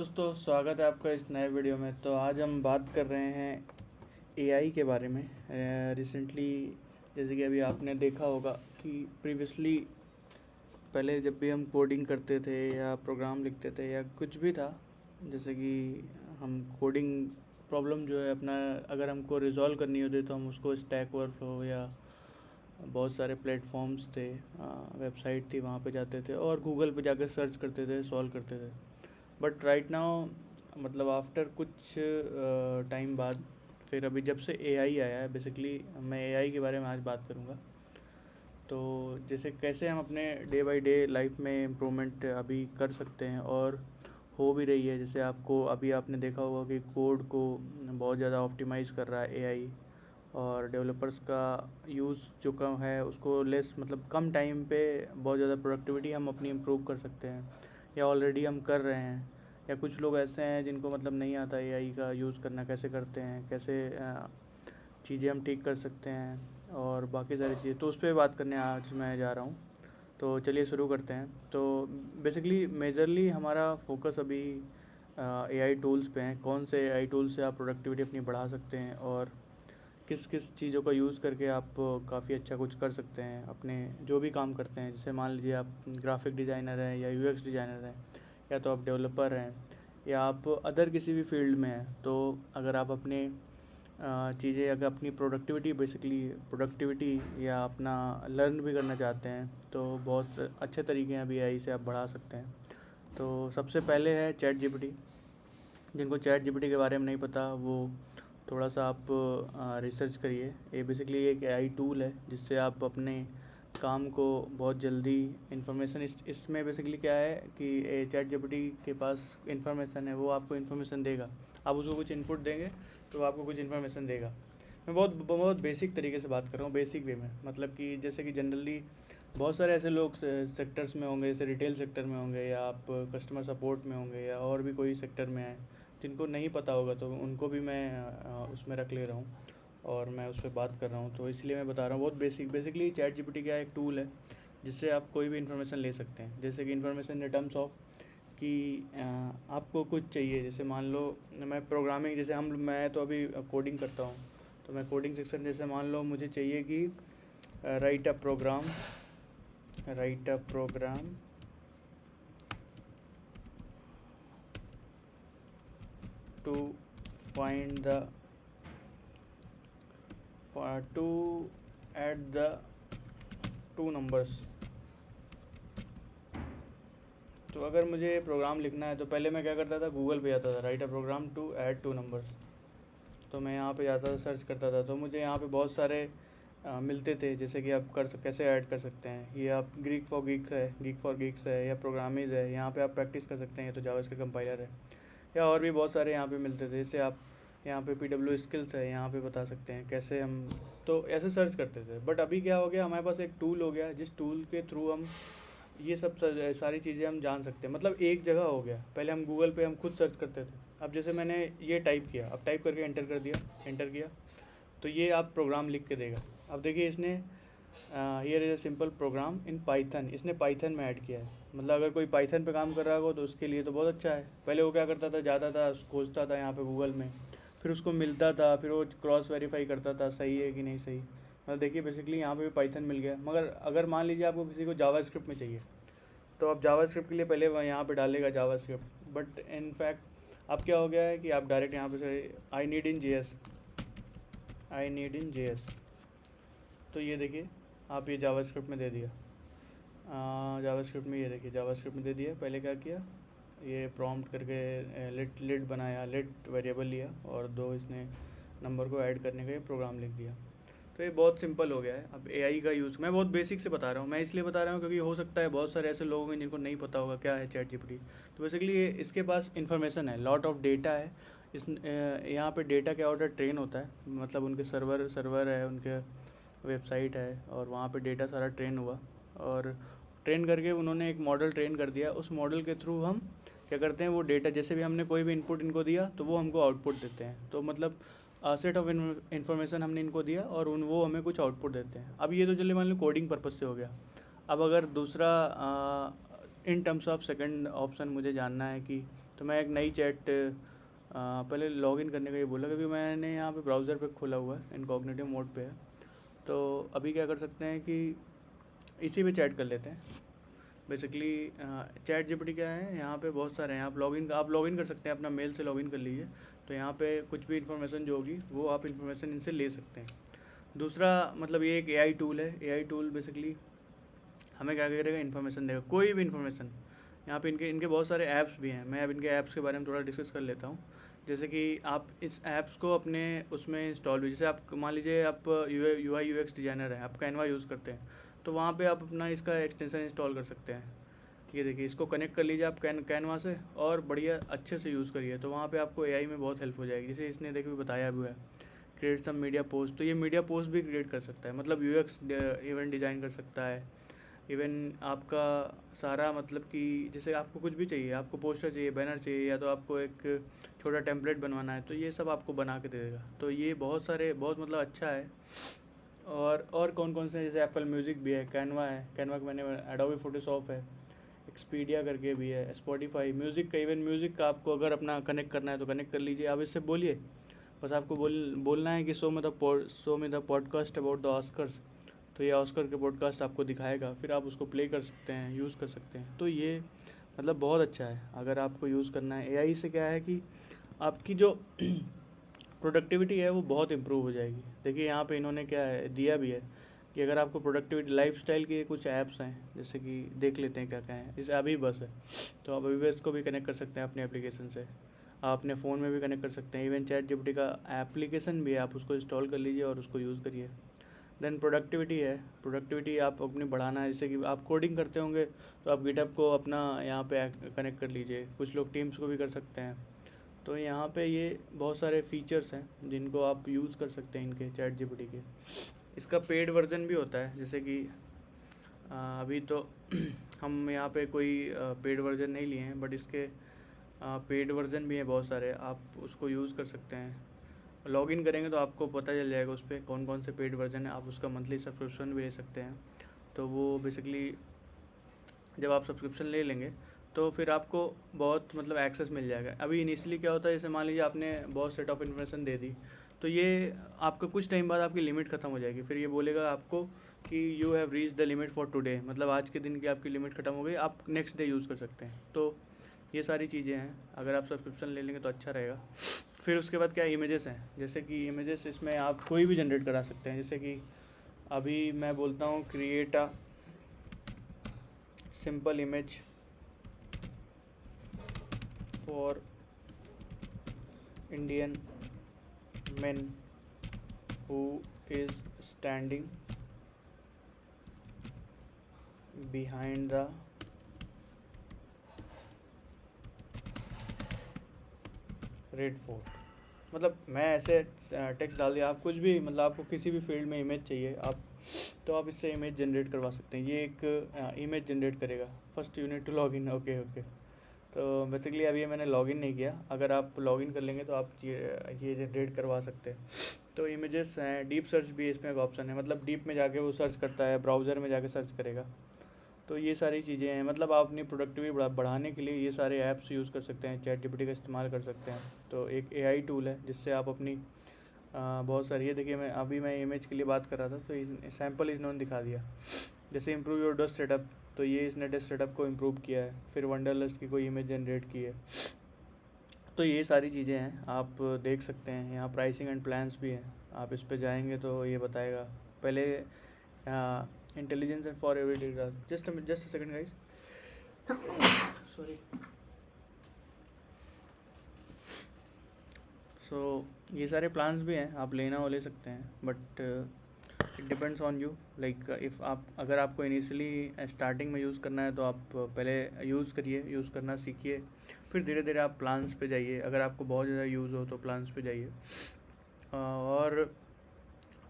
दोस्तों, स्वागत है आपका इस नए वीडियो में। तो आज हम बात कर रहे हैं एआई के बारे में। रिसेंटली जैसे कि अभी आपने देखा होगा कि प्रीवियसली पहले जब भी हम कोडिंग करते थे या प्रोग्राम लिखते थे या कुछ भी था, जैसे कि हम कोडिंग प्रॉब्लम जो है अपना अगर हमको रिजॉल्व करनी होती तो हम उसको स्टैक ओवरफ्लो या बहुत सारे प्लेटफॉर्म्स थे, वेबसाइट थी, वहाँ पे जाते थे और गूगल पे जाकर सर्च करते थे, सॉल्व करते थे। बट राइट नाउ मतलब आफ्टर कुछ टाइम बाद फिर अभी जब से एआई आया है, बेसिकली मैं एआई के बारे में आज बात करूँगा। तो जैसे कैसे हम अपने डे बाय डे लाइफ में इम्प्रूवमेंट अभी कर सकते हैं और हो भी रही है। जैसे आपको अभी आपने देखा होगा कि कोड को बहुत ज़्यादा ऑप्टिमाइज़ कर रहा है एआई, और डेवलपर्स का यूज़ जो कम है उसको लेस मतलब कम टाइम पे बहुत ज़्यादा प्रोडक्टिविटी हम अपनी इम्प्रूव कर सकते हैं या ऑलरेडी हम कर रहे हैं। या कुछ लोग ऐसे हैं जिनको मतलब नहीं आता एआई का यूज़ करना कैसे करते हैं, कैसे चीज़ें हम ठीक कर सकते हैं और बाकी सारी चीज़ें, तो उस पर बात करने आज मैं जा रहा हूँ। तो चलिए शुरू करते हैं। तो बेसिकली मेजरली हमारा फोकस अभी एआई टूल्स पे हैं। कौन से एआई टूल्स से आप प्रोडक्टिविटी अपनी बढ़ा सकते हैं और किस किस चीज़ों का यूज़ करके आप काफ़ी अच्छा कुछ कर सकते हैं अपने जो भी काम करते हैं। जैसे मान लीजिए आप ग्राफिक डिज़ाइनर हैं या यूएक्स डिज़ाइनर हैं, या तो आप डेवलपर हैं या आप अदर किसी भी फील्ड में हैं। तो अगर आप अपने चीज़ें अगर अपनी प्रोडक्टिविटी या अपना लर्न भी करना चाहते हैं तो बहुत अच्छे तरीके हैं अभी एआई से आप बढ़ा सकते हैं। तो सबसे पहले है चैट जीपीटी। जिनको चैट जीपीटी के बारे में नहीं पता वो थोड़ा सा आप रिसर्च करिए। ये बेसिकली एक एआई टूल है जिससे आप अपने काम को बहुत जल्दी इन्फॉर्मेशन इसमें बेसिकली क्या है कि चैट जीपीटी के पास इन्फॉर्मेशन है, वो आपको इन्फॉर्मेशन देगा। आप उसको कुछ इनपुट देंगे तो वो आपको कुछ इन्फॉर्मेशन देगा। मैं बहुत बहुत बेसिक तरीके से बात कर रहा हूँ, बेसिक वे में। मतलब कि जैसे कि जनरली बहुत सारे ऐसे लोग सेक्टर्स में होंगे, जैसे रिटेल सेक्टर में होंगे या आप कस्टमर सपोर्ट में होंगे या और भी कोई सेक्टर में है जिनको नहीं पता होगा, तो उनको भी मैं उसमें रख ले रहा हूँ और मैं उस पर बात कर रहा हूँ। तो इसलिए मैं बता रहा हूँ बहुत बेसिकली चैट जीपीटी क्या एक टूल है जिससे आप कोई भी इन्फॉर्मेशन ले सकते हैं। जैसे कि इन्फॉर्मेशन इन टर्म्स ऑफ कि आपको कुछ चाहिए। जैसे मान लो मैं प्रोग्रामिंग, जैसे मैं तो अभी कोडिंग करता हूँ, तो मैं कोडिंग सेक्शन, जैसे मान लो मुझे चाहिए कि write a program to find the to add the two numbers. तो अगर मुझे प्रोग्राम लिखना है तो पहले मैं क्या करता था, गूगल पे जाता था, write a program to add two numbers. तो मैं यहाँ पे जाता था, सर्च करता था, तो मुझे यहाँ पे बहुत सारे मिलते थे। जैसे कि आप कैसे ऐड कर सकते हैं, ये आप गीक फॉर गीक्स है या प्रोग्रामिज़ है, यहाँ पे आप प्रैक्टिस कर सकते हैं। ये तो जावास्क्रिप्ट कंपाइलर है, या और भी बहुत सारे यहाँ पे मिलते थे। जैसे आप यहाँ पे PW स्किल्स है, यहाँ पे बता सकते हैं कैसे हम, तो ऐसे सर्च करते थे। बट अभी क्या हो गया, हमारे पास एक टूल हो गया जिस टूल के थ्रू हम ये सब सारी चीज़ें हम जान सकते हैं। मतलब एक जगह हो गया, पहले हम गूगल पे हम खुद सर्च करते थे, अब जैसे मैंने ये टाइप किया, अब टाइप करके एंटर किया तो ये आप प्रोग्राम लिख के देगा। अब देखिए इसने here is a simple program in Python, इसने पाइथन में ऐड किया है। मतलब अगर कोई पाइथन पे काम कर रहा हो तो उसके लिए तो बहुत अच्छा है। पहले वो क्या करता था, जाता था खोजता था यहाँ पे गूगल में, फिर उसको मिलता था, फिर वो क्रॉस वेरीफाई करता था सही है कि नहीं सही। मतलब देखिए बेसिकली यहाँ पे भी पाइथन मिल गया। मगर अगर मान लीजिए आपको किसी को जावास्क्रिप्ट में चाहिए तो आप जावास्क्रिप्ट के लिए पहले वह यहाँ पे डालेगा जावास्क्रिप्ट, बट इन फैक्ट अब क्या हो गया है कि आप डायरेक्ट यहाँ पे से आई नीड इन जेएस, तो ये देखिए आप ये जावास्क्रिप्ट में दे दिया। जावास्क्रिप्ट में ये देखिए जावास्क्रिप्ट में दे दिया। पहले क्या किया, ये प्रॉम्प्ट करके लेट बनाया, लेट वेरिएबल लिया और दो इसने नंबर को ऐड करने का ये प्रोग्राम लिख दिया। तो ये बहुत सिंपल हो गया है। अब एआई का यूज़ मैं बहुत बेसिक से बता रहा हूँ। मैं इसलिए बता रहा हूँ क्योंकि हो सकता है बहुत सारे ऐसे लोग हैं जिनको नहीं पता होगा क्या है चैट जीपीटी। तो बेसिकली इसके पास इन्फॉर्मेशन है, लॉट ऑफ डेटा है। इस यहाँ पे डेटा क्या होता है, ट्रेन होता है। मतलब उनके सर्वर है, उनके वेबसाइट है और वहाँ पे डेटा सारा ट्रेन हुआ, और ट्रेन करके उन्होंने एक मॉडल ट्रेन कर दिया। उस मॉडल के थ्रू हम क्या करते हैं, वो डेटा जैसे भी हमने कोई भी इनपुट इनको दिया तो वो हमको आउटपुट देते हैं। तो मतलब सेट ऑफ इन्फॉर्मेशन हमने इनको दिया और वो हमें कुछ आउटपुट देते हैं। अब ये तो चलिए मान लो कोडिंग पर्पज़ से हो गया। अब अगर दूसरा in terms of second option मुझे जानना है कि तो मैं एक नई चैट पहले लॉगिन करने का ये बोला, क्योंकि मैंने यहाँ पे ब्राउज़र पे खोला हुआ है, इनकॉग्निटिव मोड पे है। तो अभी क्या कर सकते हैं कि इसी पे चैट कर लेते हैं। बेसिकली चैट जीपीटी क्या है, यहाँ पे बहुत सारे हैं। आप लॉगिन कर सकते हैं, अपना मेल से लॉगिन कर लीजिए। तो यहाँ पे कुछ भी इन्फॉर्मेशन जो होगी वो आप इन्फॉर्मेशन इनसे ले सकते हैं। दूसरा मतलब ये एक एआई टूल है। एआई टूल बेसिकली हमें क्या करेगा, इन्फॉर्मेशन देगा, कोई भी इन्फॉर्मेशन। यहाँ पे इनके बहुत सारे ऐप्स भी हैं। मैं अब इनके ऐप्स के बारे में थोड़ा डिस्कस कर लेता हूँ। जैसे कि आप इस ऐप्स को अपने उसमें इंस्टॉल भी, जैसे आप मान लीजिए आप UI UX डिज़ाइनर हैं, आप कैनवा यूज़ करते हैं, तो वहाँ पे आप अपना इसका एक्सटेंशन इंस्टॉल कर सकते हैं। ये देखिए, इसको कनेक्ट कर लीजिए आप कैनवा से और बढ़िया अच्छे से यूज़ करिए, तो वहाँ पे आपको एआई में बहुत हेल्प हो जाएगी। जैसे इसने देखिए बताया भी है, क्रिएट सम मीडिया पोस्ट, तो ये मीडिया पोस्ट भी क्रिएट कर सकता है, मतलब UX इवेंट डिज़ाइन कर सकता है। इवन आपका सारा मतलब कि जैसे आपको कुछ भी चाहिए, आपको पोस्टर चाहिए, बैनर चाहिए, या तो आपको एक छोटा टेम्पलेट बनवाना है, तो ये सब आपको बना के दे देगा। तो ये बहुत मतलब अच्छा है। और कौन कौन से, जैसे एप्पल म्यूज़िक भी है, कैनवा है, कैनवा का मैंने एडोबी फोटोशॉप है, एक्सपीडिया करके भी है, स्पॉटिफाई म्यूज़िक का, इवन म्यूज़िक का आपको अगर अपना कनेक्ट करना है तो कनेक्ट कर लीजिए। आप इससे बोलिए, बस आपको बोलना है कि शो में the podcast about the Oscars, तो ये ऑस्कर के पॉडकास्ट आपको दिखाएगा, फिर आप उसको प्ले कर सकते हैं, यूज़ कर सकते हैं। तो ये मतलब बहुत अच्छा है अगर आपको यूज़ करना है। एआई से क्या है कि आपकी जो प्रोडक्टिविटी है वो बहुत इम्प्रूव हो जाएगी। देखिए यहाँ पे इन्होंने क्या है दिया भी है कि अगर आपको प्रोडक्टिविटी, लाइफस्टाइल के कुछ ऐप्स हैं, जैसे कि देख लेते हैं क्या क्या है। जैसे अभी बस है, तो आप अभी बस को भी कनेक्ट कर सकते हैं अपने एप्लीकेशन से, आप अपने फ़ोन में भी कनेक्ट कर सकते हैं। इवन चैट जीपीटी का एप्लीकेशन भी है, आप उसको इंस्टॉल कर लीजिए और उसको यूज़ करिए। देन प्रोडक्टिविटी है, प्रोडक्टिविटी आप अपनी बढ़ाना है, जैसे कि आप कोडिंग करते होंगे तो आप गिटहब को अपना यहाँ पे कनेक्ट कर लीजिए, कुछ लोग टीम्स को भी कर सकते हैं। तो यहाँ पे ये बहुत सारे फीचर्स हैं जिनको आप यूज़ कर सकते हैं इनके, चैट जीपीटी के। इसका पेड वर्जन भी होता है, जैसे कि अभी तो हम यहाँ पे कोई पेड वर्जन नहीं लिए हैं, बट इसके पेड वर्जन भी हैं बहुत सारे, आप उसको यूज़ कर सकते हैं। लॉगिन करेंगे तो आपको पता चल जाएगा उस पर कौन कौन से पेड वर्जन है, आप उसका मंथली सब्सक्रिप्शन भी ले सकते हैं। तो वो बेसिकली जब आप सब्सक्रिप्शन ले लेंगे तो फिर आपको बहुत मतलब एक्सेस मिल जाएगा। अभी इनिशियली क्या होता है, जैसे मान लीजिए आपने बहुत सेट ऑफ इन्फॉर्मेशन दे दी, तो ये आपका कुछ टाइम बाद आपकी लिमिट ख़त्म हो जाएगी। फिर ये बोलेगा आपको कि you have reach the limit for today, मतलब आज के दिन की आपकी लिमिट ख़त्म हो गई, आप नेक्स्ट डे यूज़ कर सकते हैं। तो ये सारी चीज़ें हैं, अगर आप सब्सक्रिप्शन ले लेंगे तो अच्छा रहेगा। फिर उसके बाद क्या, इमेजेस हैं, जैसे कि इमेजेस इसमें आप कोई भी जनरेट करा सकते हैं। जैसे कि अभी मैं बोलता हूँ create a simple image for Indian men who is standing behind the red fort. मतलब मैं ऐसे टेक्स्ट डाल दिया, आप कुछ भी मतलब आपको किसी भी फील्ड में इमेज चाहिए आप, तो आप इससे इमेज जनरेट करवा सकते हैं। ये एक इमेज जनरेट करेगा। First unit to login, okay. तो बेसिकली अभी मैंने लॉगिन नहीं किया, अगर आप लॉगिन कर लेंगे तो आप ये जनरेट करवा सकते हैं। तो इमेजेस हैं, डीप सर्च भी इसमें एक ऑप्शन है, मतलब डीप में जाके वो सर्च करता है, ब्राउज़र में जाके सर्च करेगा। तो ये सारी चीज़ें हैं, मतलब आप अपनी प्रोडक्टिविटी बढ़ाने के लिए ये सारे ऐप्स यूज़ कर सकते हैं, चैट जीपीटी का इस्तेमाल कर सकते हैं। तो एक एआई टूल है जिससे आप अपनी बहुत सारी, ये देखिए मैं इमेज के लिए बात कर रहा था, तो सैम्पल इन्होंने दिखा दिया। जैसे इम्प्रूव योर डस्ट सेटअप, तो ये इसने डस्ट सेटअप को इम्प्रूव किया है। फिर वंडरलस्ट की कोई इमेज जनरेट की है। तो ये सारी चीज़ें हैं, आप देख सकते हैं। यहाँ प्राइसिंग एंड प्लान्स भी हैं, आप इस पर जाएंगे तो ये बताएगा। पहले intelligence and for every day, just a second guys, sorry. So ये सारे प्लान्स भी हैं, आप लेना हो ले सकते हैं, but it depends on you. Like if आप, अगर आपको इनिशियली स्टार्टिंग में यूज़ करना है तो आप पहले यूज़ करिए, यूज़ करना सीखिए, फिर धीरे धीरे आप प्लान्स पे जाइए। अगर आपको बहुत ज़्यादा यूज़ हो तो प्लान्स पे जाइए। और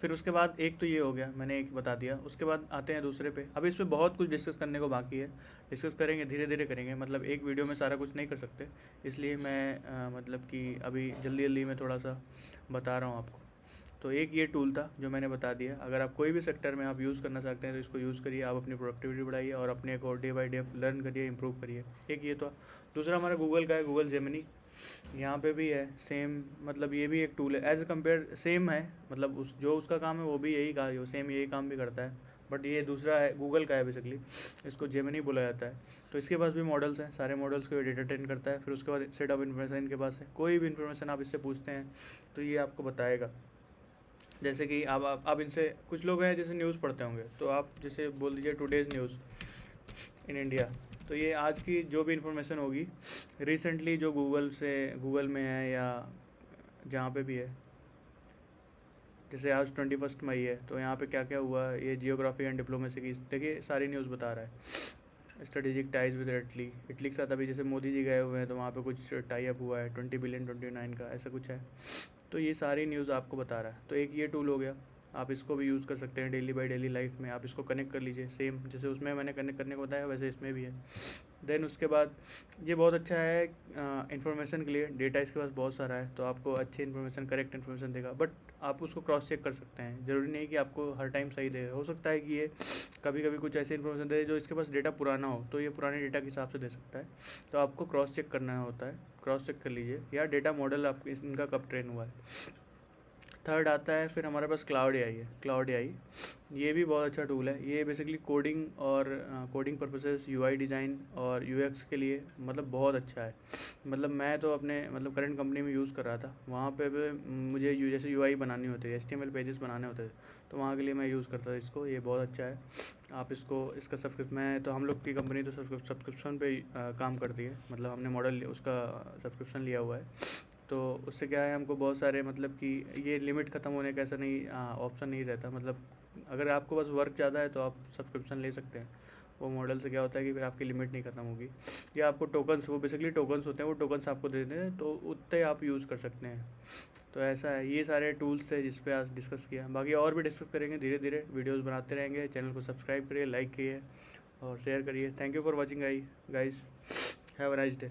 फिर उसके बाद एक तो ये हो गया, मैंने एक बता दिया। उसके बाद आते हैं दूसरे पे। अभी इस पर बहुत कुछ डिस्कस करने को बाकी है, डिस्कस करेंगे, धीरे धीरे करेंगे, मतलब एक वीडियो में सारा कुछ नहीं कर सकते, इसलिए मैं मतलब कि अभी जल्दी में थोड़ा सा बता रहा हूँ आपको। तो एक ये टूल था जो मैंने बता दिया। अगर आप कोई भी सेक्टर में आप यूज़ करना चाहते हैं तो इसको यूज़ करिए, आप अपनी प्रोडक्टिविटी बढ़ाइए और अपने को डे बाई डे लर्न करिए, इंप्रूव करिए। एक ये तो। दूसरा हमारा गूगल का है, गूगल जेमिनी। यहाँ पे भी है सेम, मतलब ये भी एक टूल है एज कम्पेयर, सेम है, मतलब उस जो उसका काम है वो भी यही का सेम यही काम भी करता है, बट ये दूसरा है, गूगल का है बेसिकली, इसको जेमिनी बोला जाता है। तो इसके पास भी मॉडल्स हैं, सारे मॉडल्स को डेटा ट्रेन करता है। फिर उसके बाद सेट ऑफ इन्फॉर्मेशन इनके पास है, कोई भी इन्फॉर्मेशन आप इससे पूछते हैं तो ये आपको बताएगा। जैसे कि आप इनसे, कुछ लोग हैं जैसे न्यूज़ पढ़ते होंगे, तो आप जैसे बोल दीजिए टुडेज़ न्यूज़ इन इंडिया, तो ये आज की जो भी इन्फॉर्मेशन होगी रिसेंटली जो गूगल में है या जहाँ पे भी है, जैसे आज 21 मई है तो यहाँ पे क्या क्या हुआ, ये जियोग्राफी एंड डिप्लोमेसी की देखिए सारी न्यूज़ बता रहा है। स्ट्रेटेजिक टाइज विद इटली के साथ अभी जैसे मोदी जी गए हुए हैं तो वहाँ पे कुछ टाई अप हुआ है 20 बिलियन 29 का, ऐसा कुछ है। तो ये सारी न्यूज़ आपको बता रहा है। तो एक ये टूल हो गया, आप इसको भी यूज़ कर सकते हैं डेली बाई डेली लाइफ में। आप इसको कनेक्ट कर लीजिए, सेम जैसे उसमें मैंने कनेक्ट करने को बताया वैसे इसमें भी है। देन उसके बाद ये बहुत अच्छा है इन्फॉर्मेशन के लिए, डेटा इसके पास बहुत सारा है तो आपको अच्छी इन्फॉर्मेशन, करेक्ट इन्फॉर्मेशन देगा। बट आप उसको क्रॉस चेक कर सकते हैं, ज़रूरी नहीं कि आपको हर टाइम सही देगा। हो सकता है कि ये कभी कभी कुछ ऐसी इन्फॉर्मेशन दे जो इसके पास डेटा पुराना हो, तो ये पुराने डेटा के हिसाब से दे सकता है। तो आपको क्रॉस चेक करना होता है, क्रॉस चेक कर लीजिए, या डेटा मॉडल आप इनका कब ट्रेन हुआ है। थर्ड आता है फिर हमारे पास क्लाउड एआई है। क्लाउड एआई ये भी बहुत अच्छा टूल है। ये बेसिकली कोडिंग और कोडिंग पर्पसेस, यूआई डिज़ाइन और यूएक्स के लिए मतलब बहुत अच्छा है। मतलब मैं तो अपने मतलब करंट कंपनी में यूज़ कर रहा था, वहाँ पे भी मुझे जैसे यूआई बनानी होती है, एचटीएमएल पेजेस बनाने होते थे, तो वहाँ के लिए मैं यूज़ करता था इसको। ये बहुत अच्छा है। आप इसको, इसका सब्सक्रिप्शन, मैं तो हम लोग की कंपनी तो सब्सक्रिप्शन पे काम करती है, मतलब हमने मॉडल उसका सब्सक्रिप्शन लिया हुआ है। तो उससे क्या है, हमको बहुत सारे मतलब कि ये लिमिट ख़त्म होने का ऐसा नहीं ऑप्शन नहीं रहता। मतलब अगर आपको बस वर्क ज़्यादा है तो आप सब्सक्रिप्शन ले सकते हैं। वो मॉडल से क्या होता है कि फिर आपकी लिमिट नहीं ख़त्म होगी, या आपको टोकन्स, वो बेसिकली टोकन्स होते हैं, वो टोकन्स आपको दे देते हैं तो उतने आप यूज़ कर सकते हैं। तो ऐसा है, ये सारे टूल्स थे जिस पे आज डिस्कस किया। बाकी और भी डिस्कस करेंगे, धीरे धीरे वीडियोज़ बनाते रहेंगे। चैनल को सब्सक्राइब करिए, लाइक करिए और शेयर करिए। Thank you for watching guys, have a nice day.